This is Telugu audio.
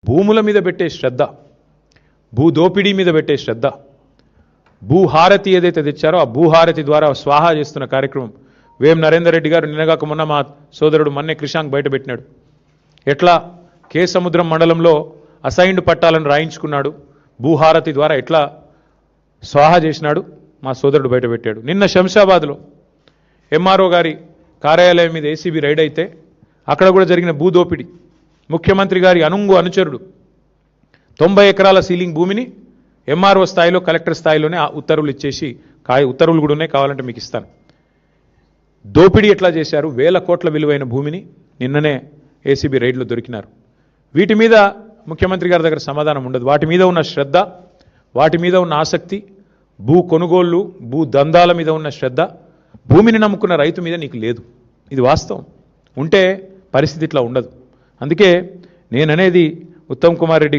భూముల మీద పెట్టే శ్రద్ధ, భూదోపిడీ మీద పెట్టే శ్రద్ధ, భూహారతి ఏదైతే తెచ్చారో ఆ భూహారతి ద్వారా స్వాహా చేస్తున్న కార్యక్రమం వేం నరేందర్ రెడ్డి గారు నిన్నగాక మొన్న మా సోదరుడు మన్నే క్రిషాంక్ బయటపెట్టినాడు. ఎట్లా కే సముద్రం మండలంలో అసైన్డ్ పట్టాలను రాయించుకున్నాడు, భూహారతి ద్వారా ఎట్లా స్వాహా చేసినాడు మా సోదరుడు బయటపెట్టాడు. నిన్న శంషాబాద్లో ఎంఆర్ఓ గారి కార్యాలయం మీద ఏసీబీ రైడ్ అయితే అక్కడ కూడా జరిగిన భూదోపిడి, ముఖ్యమంత్రి గారి అనుచరుడు 90 ఎకరాల సీలింగ్ భూమిని ఎంఆర్ఓ స్థాయిలో కలెక్టర్ స్థాయిలోనే ఉత్తర్వులు ఇచ్చేసి ఉత్తర్వులు కూడా ఉన్నాయి, కావాలంటే మీకు ఇస్తాను. దోపిడీ ఎట్లా చేశారు, 1000 కోట్ల విలువైన భూమిని నిన్ననే ఏసీబీ రైడ్లో దొరికినారు. వీటి మీద ముఖ్యమంత్రి గారి దగ్గర సమాధానం ఉండదు. వాటి మీద ఉన్న శ్రద్ధ, వాటి మీద ఉన్న ఆసక్తి, భూ కొనుగోళ్లు, భూ దందాల మీద ఉన్న శ్రద్ధ భూమిని నమ్ముకున్న రైతు మీద నీకు లేదు. ఇది వాస్తవం. ఉంటే పరిస్థితి ఇట్లా ఉండదు. అందుకే నేననేది ఉత్తమ్ కుమార్ రెడ్డి